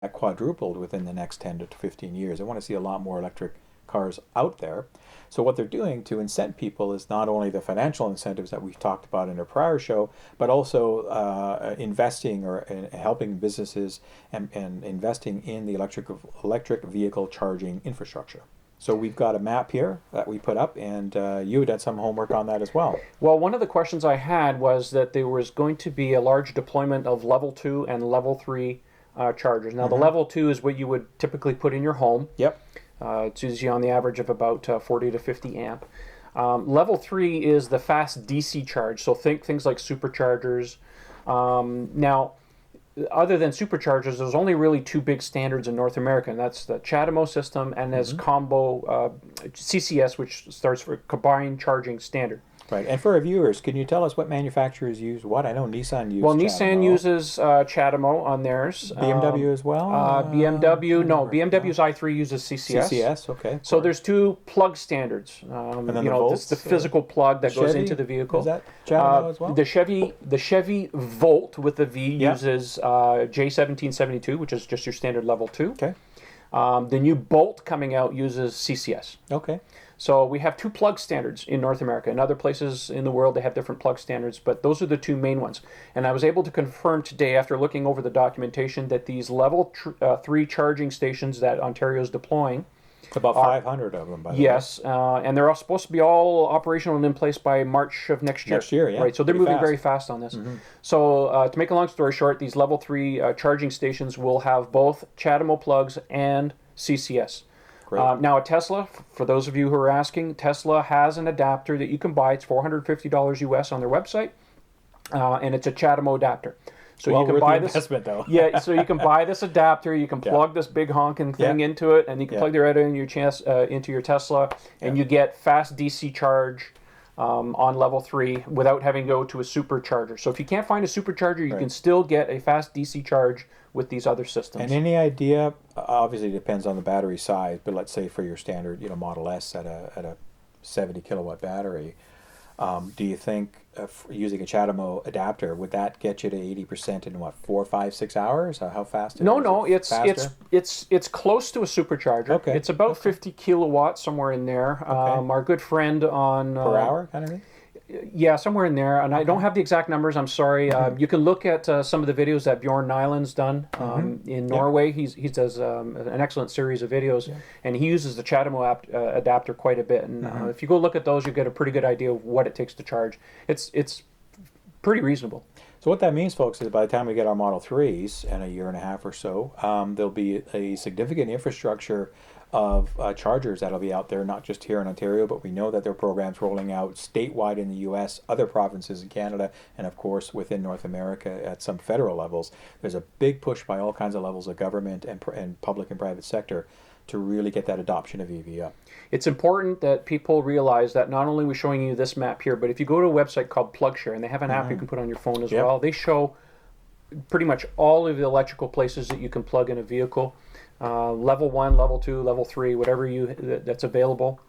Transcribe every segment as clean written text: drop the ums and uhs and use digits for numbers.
that quadrupled within the next 10 to 15 years. I want to see a lot more electric cars out there. So what they're doing to incent people is not only the financial incentives that we've talked about in a prior show, but also investing or helping businesses and investing in the electric vehicle charging infrastructure. So we've got a map here that we put up, and you did some homework on that as well. Well, one of the questions I had was that there was going to be a large deployment of level 2 and level 3 chargers. Now, the level 2 is what you would typically put in your home. Yep. It's usually on the average of about 40 to 50 amp. Level 3 is the fast DC charge, so think things like superchargers. Now, other than superchargers, there's only really two big standards in North America, and that's the CHAdeMO system and there's combo CCS, which starts for combined charging standard. Right, and for our viewers, can you tell us what manufacturers use what? I know Nissan uses Nissan uses CHAdeMO on theirs. BMW as well? BMW's i3 uses CCS. CCS, okay. So there's two plug standards. And then the physical plug that goes into the vehicle. Is that CHAdeMO as well? The Chevy Volt with the V uses J1772, which is just your standard level 2. Okay. The new Bolt coming out uses CCS. Okay. So we have two plug standards in North America. In other places in the world, they have different plug standards, but those are the two main ones. And I was able to confirm today, after looking over the documentation, that these level 3 charging stations that Ontario is deploying, about 500 of them, by the way. Yes, and they're all supposed to be all operational and in place by March of next year. Next year, yeah. Right, so they're moving very fast on this. So to make a long story short, these level 3 charging stations will have both CHAdeMO plugs and CCS. Now a Tesla, for those of you who are asking, Tesla has an adapter that you can buy. It's $450 US on their website, and it's a CHAdeMO adapter. So you can buy this investment, though. Yeah, so you can buy this adapter. You can plug this big honking thing into it, and you can plug the right into your Tesla, and you get fast DC charge on level 3 without having to go to a supercharger. So if you can't find a supercharger, you can still get a fast DC charge with these other systems. And any idea? Obviously, it depends on the battery size, but let's say for your standard, Model S at a 70 kilowatt battery, do you think using a CHAdeMO adapter would that get you to 80% in what 4, 5, 6 hours? How fast? It's close to a supercharger. Okay. It's about 50 kilowatts, somewhere in there. Okay. Our good friend on per hour kind of thing. Yeah, somewhere in there, and I don't have the exact numbers. I'm sorry. You can look at some of the videos that Bjorn Nyland's done in Norway. He does an excellent series of videos, and he uses the CHAdeMO adapter quite a bit. And if you go look at those, you get a pretty good idea of what it takes to charge. It's pretty reasonable. So what that means, folks, is by the time we get our Model 3s in a year and a half or so, there'll be a significant infrastructure of chargers that'll be out there, not just here in Ontario, but we know that there are programs rolling out statewide in the U.S., other provinces in Canada, and of course within North America at some federal levels. There's a big push by all kinds of levels of government and public and private sector to really get that adoption of EV up. It's important that people realize that not only are we showing you this map here, but if you go to a website called PlugShare, and they have an app you can put on your phone as well, they show pretty much all of the electrical places that you can plug in a vehicle. Level 1, level 2, level 3, whatever that's available.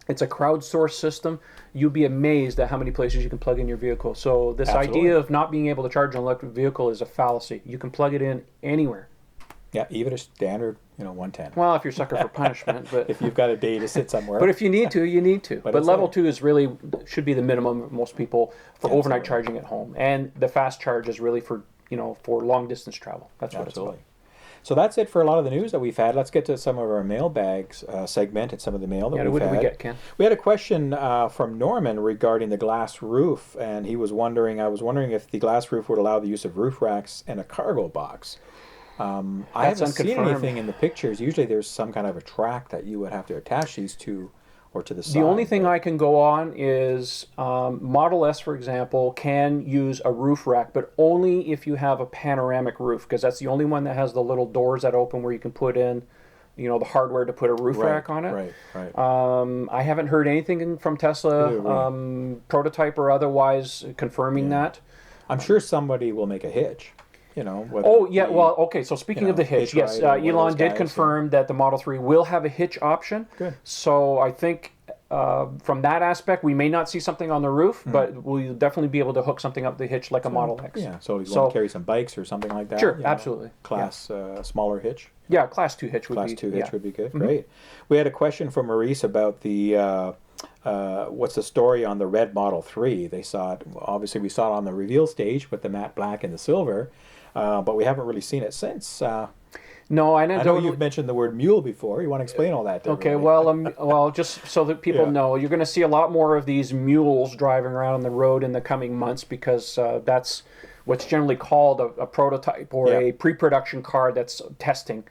It's a crowdsourced system. You'll be amazed at how many places you can plug in your vehicle. So this idea of not being able to charge an electric vehicle is a fallacy. You can plug it in anywhere. Yeah, even a standard, 110. Well, if you're sucker for punishment, but if you've got a day to sit somewhere. But if you need to, you need to. But level 2 is really should be the minimum of most people for overnight charging at home, and the fast charge is really for for long distance travel. That's what it's about. So that's it for a lot of the news that we've had. Let's get to some of our mailbags segment and some of the mail that we've had. What did we get, Ken? We had a question from Norman regarding the glass roof, and I was wondering if the glass roof would allow the use of roof racks and a cargo box. I haven't seen anything in the pictures. Usually there's some kind of a track that you would have to attach these to or to the side. The only thing I can go on is Model S, for example, can use a roof rack, but only if you have a panoramic roof, because that's the only one that has the little doors that open where you can put in, the hardware to put a roof rack on it. Right. I haven't heard anything from Tesla, prototype or otherwise, confirming that. I'm sure somebody will make a hitch. So speaking of the hitch, yes, Elon did confirm that the Model 3 will have a hitch option. Good. So I think from that aspect, we may not see something on the roof, but we'll definitely be able to hook something up the hitch like a Model X. Yeah, so if you want to carry some bikes or something like that. Sure, absolutely. Class smaller hitch. Yeah, Class 2 hitch would be. Class 2 hitch would be good. Great. We had a question from Maurice about the what's the story on the red Model 3. They saw it, obviously we saw it on the reveal stage with the matte black and the silver, but we haven't really seen it since. No, I know you've mentioned the word mule before. You want to explain all that to Okay, everybody? well, just so that people know, you're going to see a lot more of these mules driving around on the road in the coming months, because that's what's generally called a prototype or a pre-production car that's testing.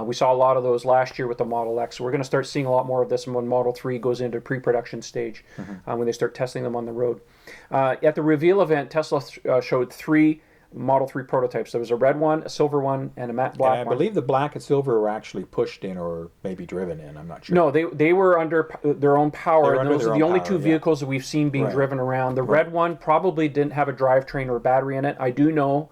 We saw a lot of those last year with the Model X. So we're going to start seeing a lot more of this when Model 3 goes into pre-production stage, when they start testing them on the road. At the reveal event, Tesla showed 3 Model 3 prototypes. There was a red one, a silver one, and a matte black one. And I believe the black and silver were actually pushed in or maybe driven in. I'm not sure. No, they were under their own power. And those are the only 2 vehicles that we've seen being driven around. The red one probably didn't have a drivetrain or a battery in it. I do know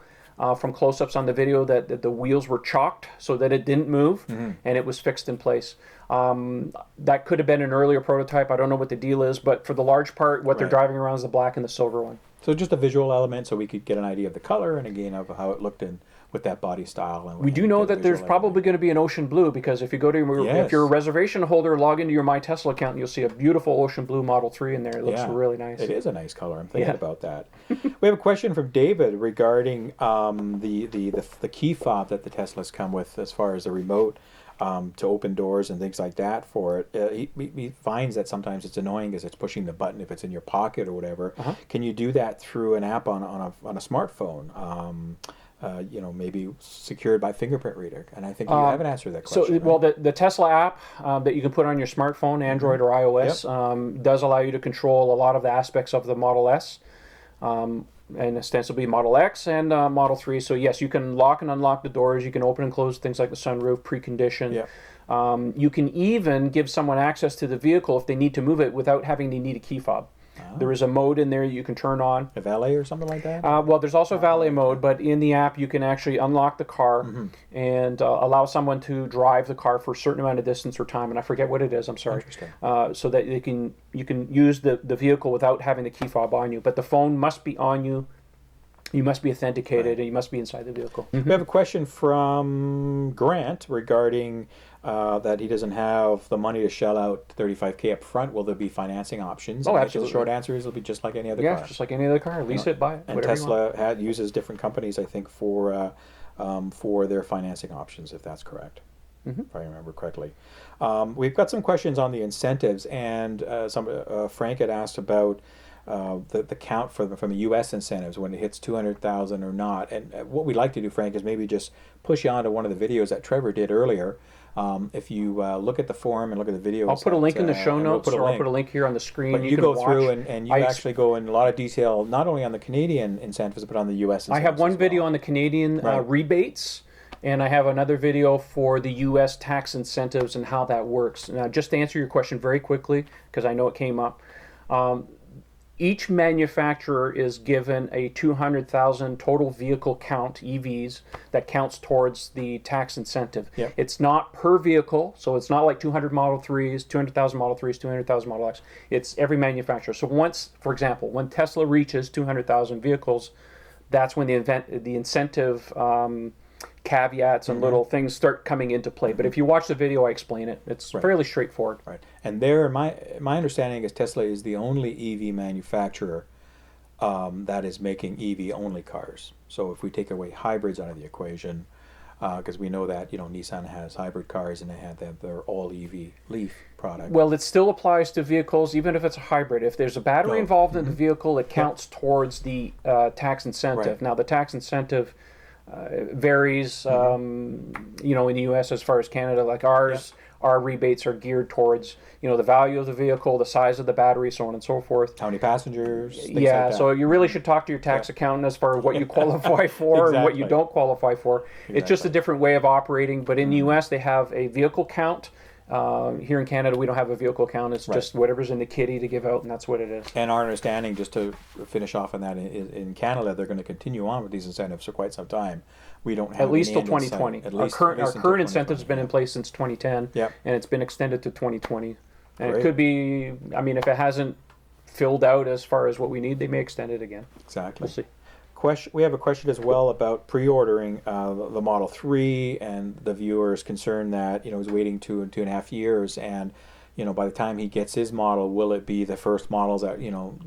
from close-ups on the video that the wheels were chalked so that it didn't move, and it was fixed in place. That could have been an earlier prototype. I don't know what the deal is, but for the large part, what they're driving around is the black and the silver one. So just a visual element, so we could get an idea of the color and again of how it looked in with that body style. And we do know that there's probably going to be an ocean blue, because if you go to if you're a reservation holder, log into your My Tesla account, and you'll see a beautiful ocean blue Model 3 in there. It looks really nice. It is a nice color. I'm thinking about that. We have a question from David regarding the key fob that the Teslas come with as far as the remote. To open doors and things like that for it. He finds that sometimes it's annoying because it's pushing the button if it's in your pocket or whatever. Can you do that through an app on a smartphone? Maybe secured by fingerprint reader? And I think you haven't answered that question. So, well, the Tesla app that you can put on your smartphone, Android or iOS, does allow you to control a lot of the aspects of the Model S. And ostensibly Model X and Model 3. So yes, you can lock and unlock the doors. You can open and close things like the sunroof, precondition. You can even give someone access to the vehicle if they need to move it without having to need a key fob. There is a mode in there you can turn on. A valet or something like that? Well, there's also valet mode, but in the app you can actually unlock the car and allow someone to drive the car for a certain amount of distance or time, and I forget what it is, I'm sorry. So that you can use the vehicle without having the key fob on you, but the phone must be on you. You must be authenticated, and you must be inside the vehicle. We have a question from Grant regarding that he doesn't have the money to shell out $35K up front. Will there be financing options? Oh, absolutely. The short answer is it'll be just like any other car. Yeah, just like any other car. Lease it, buy it, and Tesla uses different companies, I think, for their financing options, if that's correct. If I remember correctly. We've got some questions on the incentives, and Frank had asked about the count from the U.S. incentives when it hits 200,000 or not. And what we'd like to do, Frank, is maybe just push you onto one of the videos that Trevor did earlier. If you look at the forum and look at the videos, I'll put a link in the show notes, or I'll put a link here on the screen. But you go through and you actually go in a lot of detail, not only on the Canadian incentives, but on the U.S. incentives. I have one video on the Canadian rebates, and I have another video for the U.S. tax incentives and how that works. Now, just to answer your question very quickly, because I know it came up, each manufacturer is given a 200,000 total vehicle count, EVs, that counts towards the tax incentive. It's not per vehicle, so it's not like 200 Model 3s, 200,000 Model 3s, 200,000 Model X. It's every manufacturer. So once, for example, when Tesla reaches 200,000 vehicles, that's when the incentive caveats and little things start coming into play. But if you watch the video, I explain it. It's fairly straightforward. And my understanding is Tesla is the only EV manufacturer that is making EV-only cars. So if we take away hybrids out of the equation, because we know that Nissan has hybrid cars and they have their all-EV Leaf product. Well, it still applies to vehicles, even if it's a hybrid. If there's a battery involved in the vehicle, it counts towards the tax incentive. Now, the tax incentive varies, in the U.S. as far as Canada. Like ours, our rebates are geared towards, the value of the vehicle, the size of the battery, so on and so forth. How many passengers? Things like that. So you really should talk to your tax accountant as far as what you qualify for and what you don't qualify for. It's just a different way of operating. But in the U.S., they have a vehicle count. Here in Canada, we don't have a vehicle count. It's just whatever's in the kitty to give out, and that's what it is. And our understanding, just to finish off on that, in Canada, they're going to continue on with these incentives for quite some time. We don't have at least till 2020. Our current incentive has been in place since 2010, and it's been extended to 2020. And Great. it could be, I mean, if it hasn't filled out as far as what we need, they may extend it again. Exactly. We'll see. We have a question as well about pre-ordering the Model 3, and the viewer is concerned that he's waiting 2.5 years, and by the time he gets his model, will it be the first models that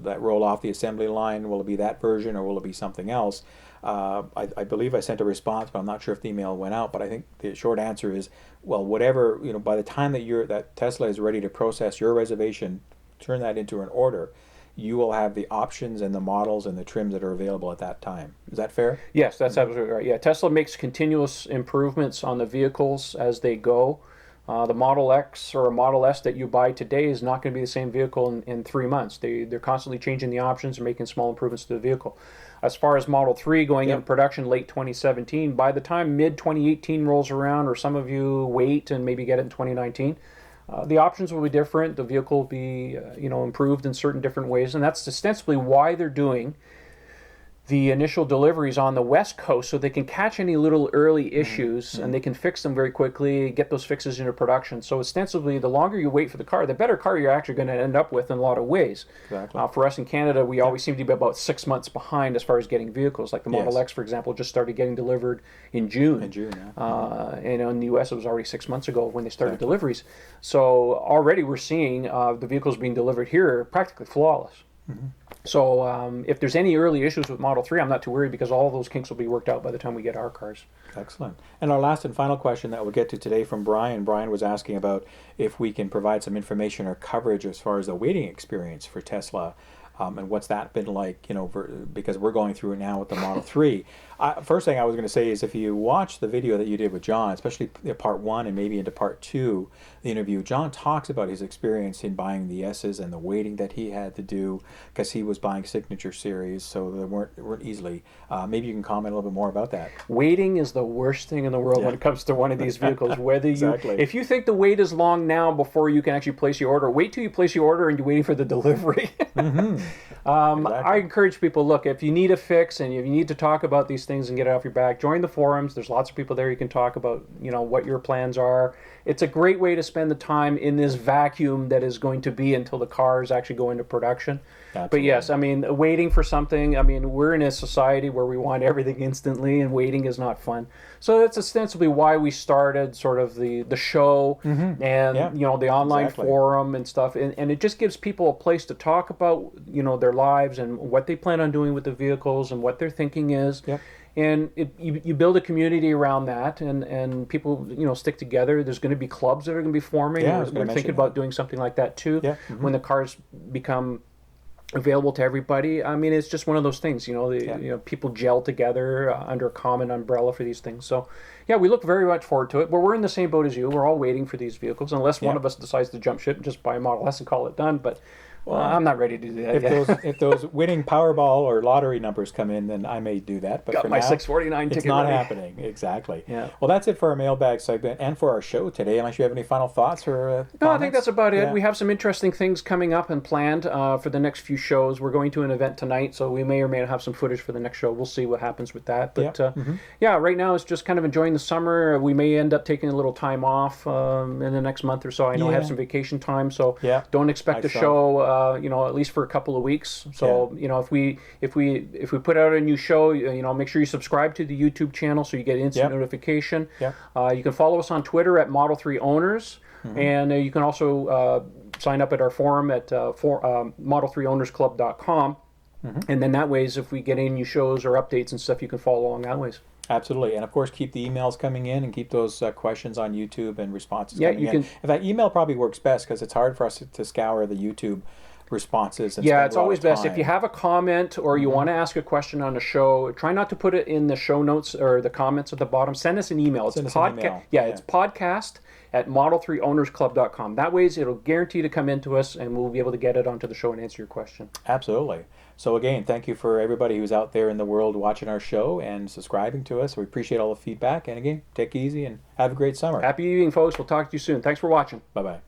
that roll off the assembly line? Will it be that version, or will it be something else? I believe I sent a response, but I'm not sure if the email went out. But I think the short answer is, well, whatever, by the time that Tesla is ready to process your reservation, turn that into an order, you will have the options and the models and the trims that are available at that time. Is that fair? Yes, that's absolutely right. Yeah, Tesla makes continuous improvements on the vehicles as they go. The Model X or a Model S that you buy today is not going to be the same vehicle in 3 months. They're constantly changing the options and making small improvements to the vehicle. As far as Model 3 going into production late 2017, by the time mid-2018 rolls around, or some of you wait and maybe get it in 2019, the options will be different. The vehicle will be improved in certain different ways, and that's ostensibly why they're doing the initial deliveries on the West Coast, so they can catch any little early issues and they can fix them very quickly, get those fixes into production. So ostensibly, the longer you wait for the car, the better car you're actually going to end up with in a lot of ways. Exactly. For us in Canada, we always seem to be about 6 months behind as far as getting vehicles. Like the Model X, for example, just started getting delivered in June. And in the U.S., it was already 6 months ago when they started deliveries. So already we're seeing the vehicles being delivered here practically flawless. So if there's any early issues with Model 3, I'm not too worried, because all of those kinks will be worked out by the time we get our cars. Excellent. And our last and final question that we'll get to today from Brian. Brian was asking about if we can provide some information or coverage as far as the waiting experience for Tesla. And what's that been like, because we're going through it now with the Model 3. First thing I was going to say is, if you watch the video that you did with John, especially part 1 and maybe into part 2, the interview, John talks about his experience in buying the S's and the waiting that he had to do, because he was buying Signature Series, so they weren't easily. Maybe you can comment a little bit more about that. Waiting is the worst thing in the world when it comes to one of these vehicles. Whether if you think the wait is long now before you can actually place your order, wait till you place your order and you're waiting for the delivery. I encourage people, look, if you need a fix and if you need to talk about these things and get it off your back, join the forums. There's lots of people there you can talk about, what your plans are. It's a great way to spend the time in this vacuum that is going to be until the cars actually go into production. Absolutely. But yes, I mean, waiting for something, we're in a society where we want everything instantly, and waiting is not fun. So that's ostensibly why we started sort of the show and the online forum and stuff, and it just gives people a place to talk about their lives and what they plan on doing with the vehicles and what their thinking is. And you build a community around that, and people stick together. There's going to be clubs that are going to be forming. We're thinking about doing something like that too when the cars become available to everybody. It's just one of those things, people gel together under a common umbrella for these things. So we look very much forward to it, but we're in the same boat as you. We're all waiting for these vehicles, unless one of us decides to jump ship and just buy a Model S and call it done. But I'm not ready to do that yet. If those winning Powerball or lottery numbers come in, then I may do that. But Got for my now, 649 ticket it's not ready. happening. Exactly. Yeah. Well, that's it for our mailbag segment and for our show today. Unless you have any final thoughts or No, I think that's about it. We have some interesting things coming up and planned for the next few shows. We're going to an event tonight, so we may or may not have some footage for the next show. We'll see what happens with that. But right now it's just kind of enjoying the summer. We may end up taking a little time off in the next month or so. I know I have some vacation time, so don't expect a show. At least for a couple of weeks. So if we put out a new show, make sure you subscribe to the YouTube channel so you get instant notification. You can follow us on Twitter at Model 3 Owners, and you can also sign up at our forum at Model3ownersclub.com. And then that ways, if we get any new shows or updates and stuff, you can follow along that ways. Absolutely. And of course, keep the emails coming in and keep those questions on YouTube and responses coming in. In fact, email probably works best, because it's hard for us to scour the YouTube responses. And it's always best if you have a comment or you want to ask a question on the show. Try not to put it in the show notes or the comments at the bottom. Send us an email. It's podcast at Model3ownersclub.com. That way, it'll guarantee to come into us, and we'll be able to get it onto the show and answer your question. Absolutely. So again, thank you for everybody who's out there in the world watching our show and subscribing to us. We appreciate all the feedback. And again, take it easy and have a great summer. Happy evening, folks. We'll talk to you soon. Thanks for watching. Bye-bye.